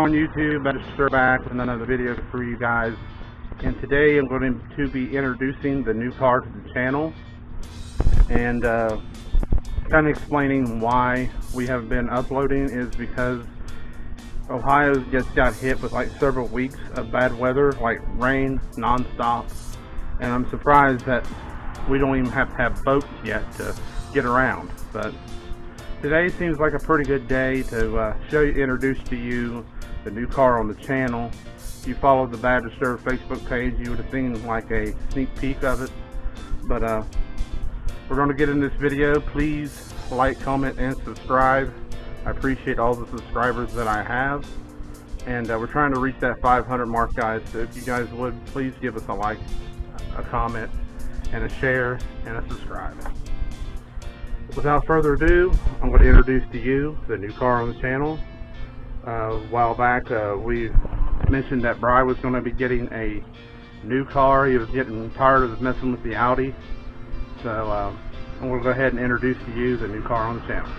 on YouTube, Register back with another video for you guys. And today I'm going to be introducing the new car to the channel and kind of explaining why we haven't been uploading is because Ohio just got hit with like several weeks of bad weather, like rain non-stop, and I'm surprised that we don't even have to have boats yet to get around. But today seems like a pretty good day to introduce to you the new car on the channel. If you followed the Bad Disturb Facebook page, you would have seen like a sneak peek of it. But we're going to get in this video. Please like, comment, and subscribe. I appreciate all the subscribers that I have, and we're trying to reach that 500 mark, guys. So if you guys would please give us a like, a comment, and a share, and a subscribe. Without further ado, I'm going to introduce to you the new car on the channel. A while back we mentioned that Bri was going to be getting a new car. He was getting tired of messing with the Audi, so I'm going to go ahead and introduce to you the new car on the channel.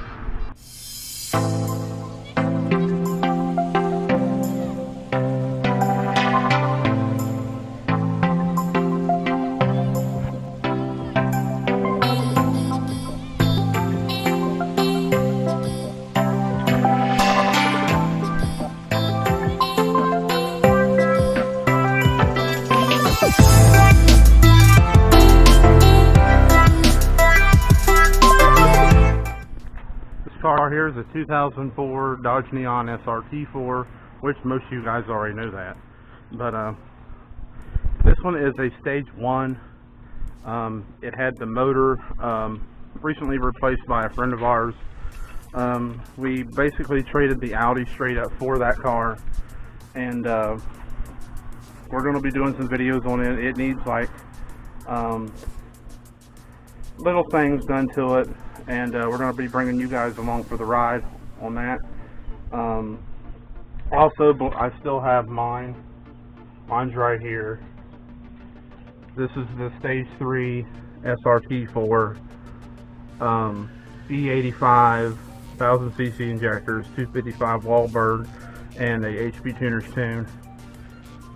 Car here is a 2004 Dodge Neon SRT4, which most of you guys already know that. But this one is a stage 1. It had the motor recently replaced by a friend of ours. We basically traded the Audi straight up for that car, and we're going to be doing some videos on it. It needs like little things done to it, and we're going to be bringing you guys along for the ride on that. Also, I still have mine's right here. This is the stage 3 SRT4 E85 1000cc injectors, 255 Wallbird, and a HP Tuner's tune.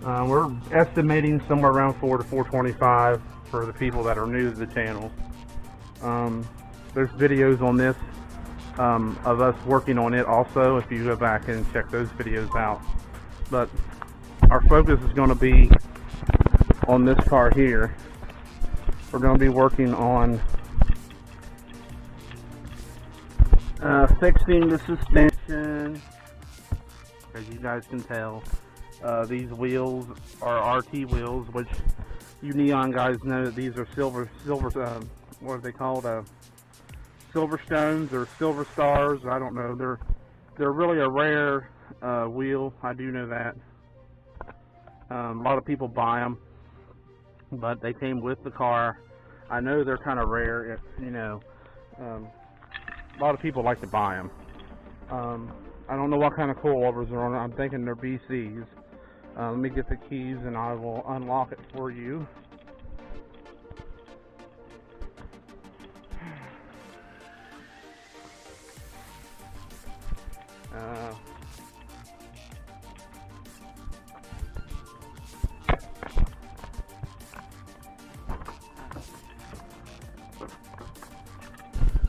We're estimating somewhere around 4 to 425 for the people that are new to the channel. There's videos on this of us working on it also, if you go back and check those videos out. But our focus is going to be on this car here. We're going to be working on fixing the suspension. As you guys can tell, these wheels are RT wheels, which you Neon guys know that these are silver what are they called, Silverstones or Silver Stars, I don't know. They're really a rare wheel, I do know that. A lot of people buy them, but they came with the car. I know they're kind of rare, you know. A lot of people like to buy them. I don't know what kind of coilovers are on it. I'm thinking they're BCs. Let me get the keys and I will unlock it for you.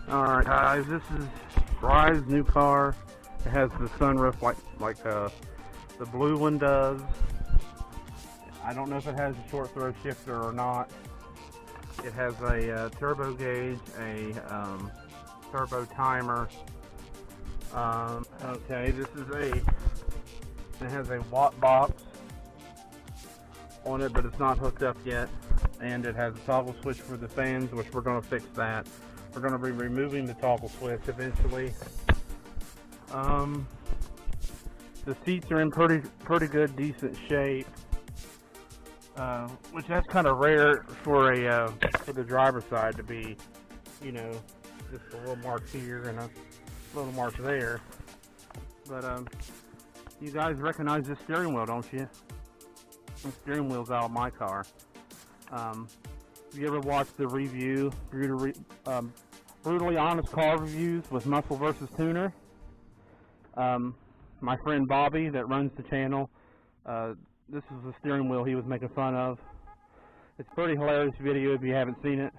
Alright guys, this is Bri's new car. It has the sunroof like the blue one does. I don't know if it has a short throw shifter or not. It has a turbo gauge, a turbo timer. Okay, it has a watt box on it, but it's not hooked up yet. And it has a toggle switch for the fans, which we're going to fix that. We're going to be removing the toggle switch eventually. The seats are in pretty good, decent shape, which that's kind of rare for the driver's side to be, you know, just a little mark here and a little mark there. But you guys recognize this steering wheel, don't you? The steering wheel's out of my car. If you ever watched the review, Brutally Honest Car Reviews with Muscle vs. Tuner, my friend Bobby that runs the channel. This is the steering wheel he was making fun of. It's a pretty hilarious video if you haven't seen it,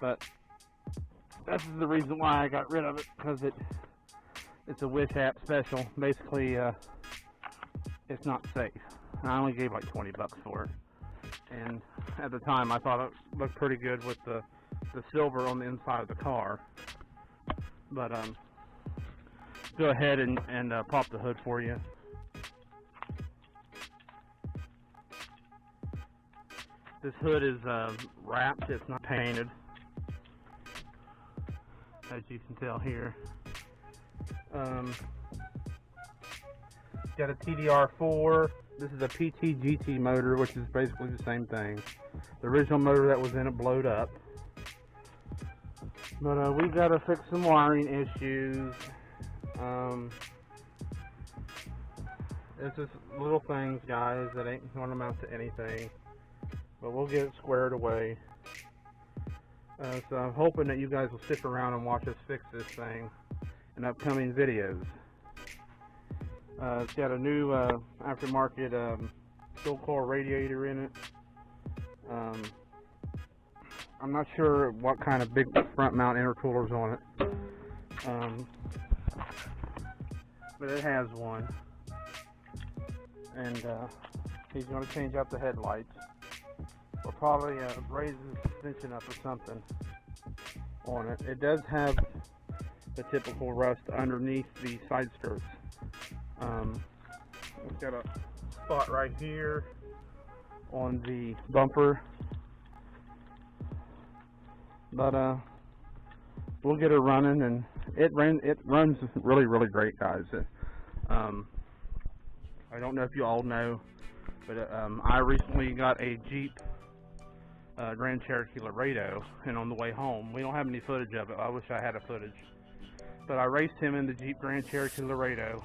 but this is the reason why I got rid of it, because it's a Wish app special. Basically, it's not safe. I only gave like 20 bucks for it, and at the time I thought it looked pretty good with the silver on the inside of the car. But go ahead and pop the hood for you. This hood is wrapped, it's not painted, as you can tell here. Got a TDR4. This is a PT GT motor, which is basically the same thing. The original motor that was in it blowed up. But we've got to fix some wiring issues. It's just little things, guys, that ain't going to amount to anything. But we'll get it squared away. So I'm hoping that you guys will stick around and watch us fix this thing in upcoming videos. It's got a new aftermarket steel core radiator in it. I'm not sure what kind of big front mount intercooler's on it, but it has one. And he's going to change out the headlights, or probably raise the suspension up or something on it. It does have the typical rust underneath the side skirts. It's got a spot right here on the bumper, but we'll get it running, and it runs really great, guys. I don't know if you all know, but I recently got a Jeep Grand Cherokee Laredo, and on the way home, we don't have any footage of it. I wish I had a footage, but I raced him in the Jeep Grand Cherokee Laredo,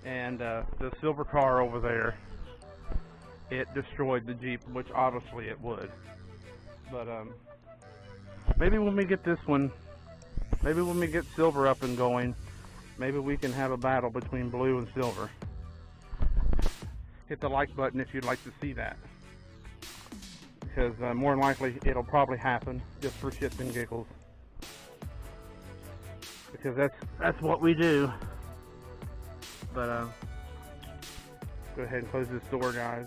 and the silver car over there, it destroyed the Jeep, which obviously it would. But maybe when we get this one, maybe when we get silver up and going, maybe we can have a battle between blue and silver. Hit the like button if you'd like to see that, because more than likely it'll probably happen, just for shits and giggles, because that's what we do. But go ahead and close this door, guys.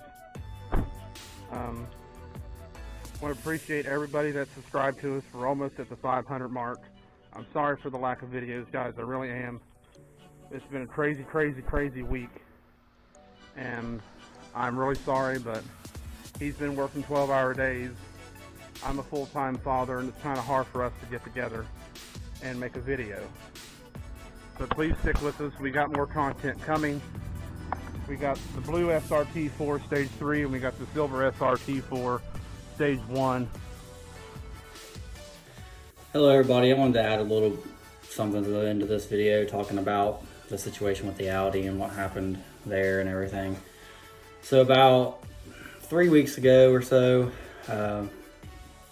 Want to appreciate everybody that subscribed to us. We're almost at the 500 mark. I'm sorry for the lack of videos, guys. I really am. It's been a crazy week, and I'm really sorry, but he's been working 12-hour days. I'm a full-time father, and it's kind of hard for us to get together and make a video. But please stick with us. We got more content coming. We got the blue SRT4 stage 3, and we got the silver SRT4 stage 1. Hello everybody, I wanted to add a little something to the end of this video, talking about the situation with the Audi and what happened there and everything. So about 3 weeks ago or so,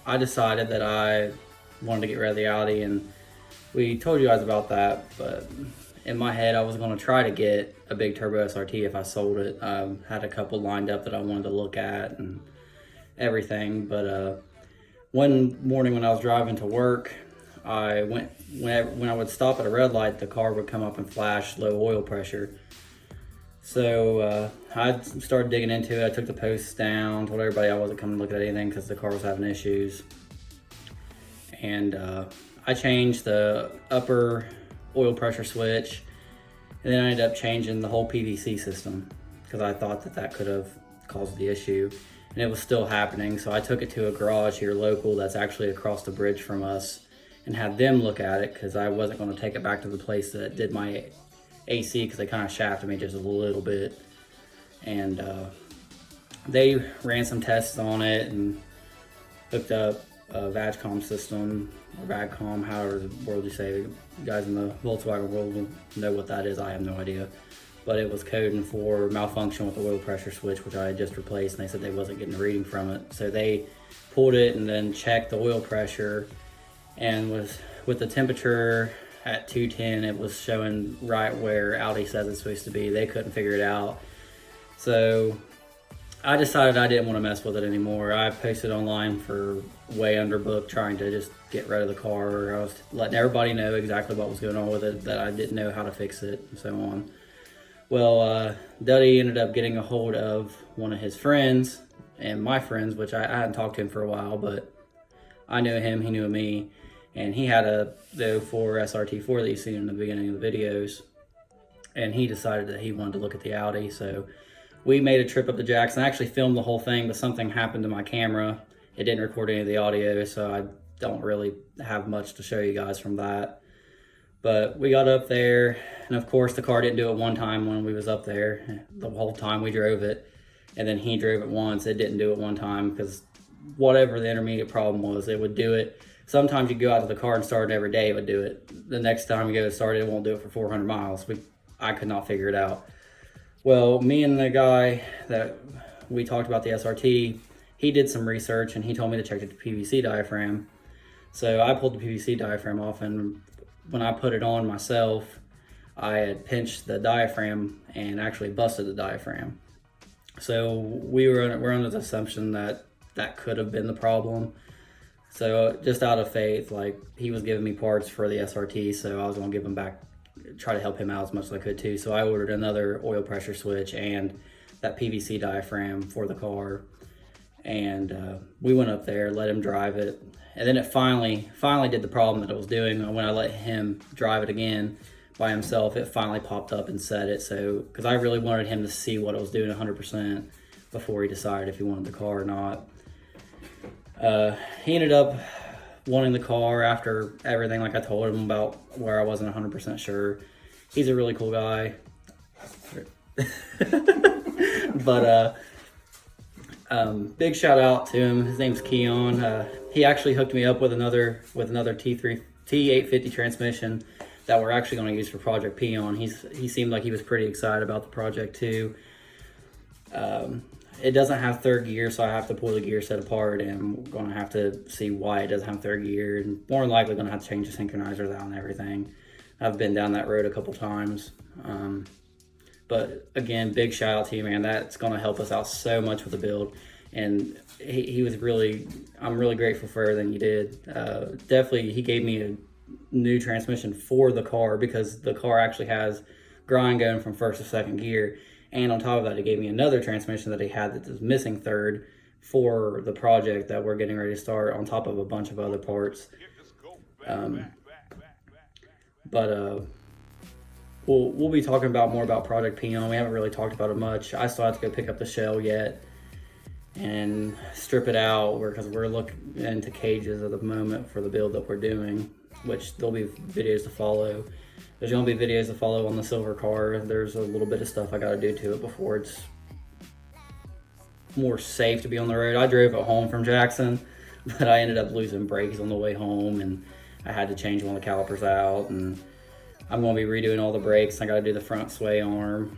I decided that I wanted to get rid of the Audi, and we told you guys about that, but in my head I was going to try to get a big turbo SRT if I sold it. Had a couple lined up that I wanted to look at and everything, but one morning when I was driving to work, when I would stop at a red light, the car would come up and flash low oil pressure. So I started digging into it. I took the posts down, told everybody I wasn't coming to look at anything because the car was having issues, and I changed the upper oil pressure switch, and then I ended up changing the whole PVC system because I thought that could have caused the issue, and it was still happening. So I took it to a garage here local that's actually across the bridge from us and had them look at it, because I wasn't going to take it back to the place that did my AC, because they kind of shafted me just a little bit. And they ran some tests on it and hooked up a VAGCOM system, or VAGCOM, however the world you say. You guys in the Volkswagen world will know what that is. I have no idea. But it was coding for malfunction with the oil pressure switch, which I had just replaced, and they said they wasn't getting a reading from it. So they pulled it and then checked the oil pressure, and with the temperature at 210, it was showing right where Audi says it's supposed to be. They couldn't figure it out. So I decided I didn't want to mess with it anymore. I posted online for way under book, trying to just get rid of the car. I was letting everybody know exactly what was going on with it, that I didn't know how to fix it, and so on. Well, Duddy ended up getting a hold of one of his friends and my friends, which I hadn't talked to him for a while, but I knew him, he knew me, and he had the 04 SRT4 that you seen in the beginning of the videos, and he decided that he wanted to look at the Audi. So we made a trip up to Jackson. I actually filmed the whole thing, but something happened to my camera. It didn't record any of the audio, so I don't really have much to show you guys from that. But we got up there, and of course the car didn't do it one time when we was up there. The whole time we drove it, and then he drove it once. It didn't do it one time because whatever the intermediate problem was, it would do it. Sometimes you go out to the car and start it every day, it would do it. The next time you go to start it, it won't do it for 400 miles. I could not figure it out. Well, me and the guy that we talked about the SRT, he did some research and he told me to check the PVC diaphragm. So I pulled the PVC diaphragm off, and when I put it on myself, I had pinched the diaphragm and actually busted the diaphragm. So we're under the assumption that that could have been the problem. So just out of faith, like, he was giving me parts for the SRT, so I was gonna give him back, try to help him out as much as I could too. So I ordered another oil pressure switch and that PVC diaphragm for the car. And we went up there, let him drive it. And then it finally did the problem that it was doing. When I let him drive it again by himself, it finally popped up and set it. So, because I really wanted him to see what it was doing 100% before he decided if he wanted the car or not. He ended up wanting the car after everything, like I told him about where I wasn't 100% sure. He's a really cool guy. But big shout out to him. His name's Keon. He actually hooked me up with another T850 transmission that we're actually going to use for Project Peon. He seemed like he was pretty excited about the project too. It doesn't have third gear, so I have to pull the gear set apart, and I'm going to have to see why it doesn't have third gear, and more than likely going to have to change the synchronizer out and everything. I've been down that road a couple times. But again, big shout out to you, man. That's going to help us out so much with the build. And he was really, I'm really grateful for everything you did. Definitely, he gave me a new transmission for the car, because the car actually has grind going from first to second gear. And on top of that, he gave me another transmission that he had that was missing third for the project that we're getting ready to start, on top of a bunch of other parts. We'll be talking more about Project Peon. We haven't really talked about it much. I still have to go pick up the shell yet and strip it out, because we're looking into cages at the moment for the build that we're doing, which there'll be videos to follow. There's going to be videos to follow on the silver car. There's a little bit of stuff I got to do to it before it's more safe to be on the road. I drove it home from Jackson, but I ended up losing brakes on the way home, and I had to change one of the calipers out, and I'm going to be redoing all the brakes. I got to do the front sway arm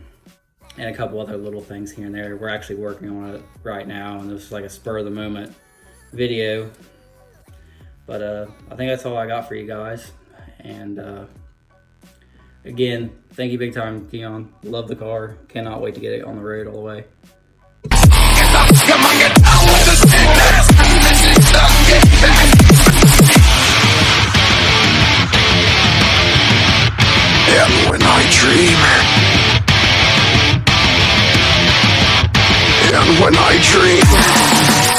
and a couple other little things here and there. We're actually working on it right now, and this is like a spur of the moment video. But I think that's all I got for you guys. And again, thank you big time, Keon. Love the car. Cannot wait to get it on the road all the way. And when I dream, and when I dream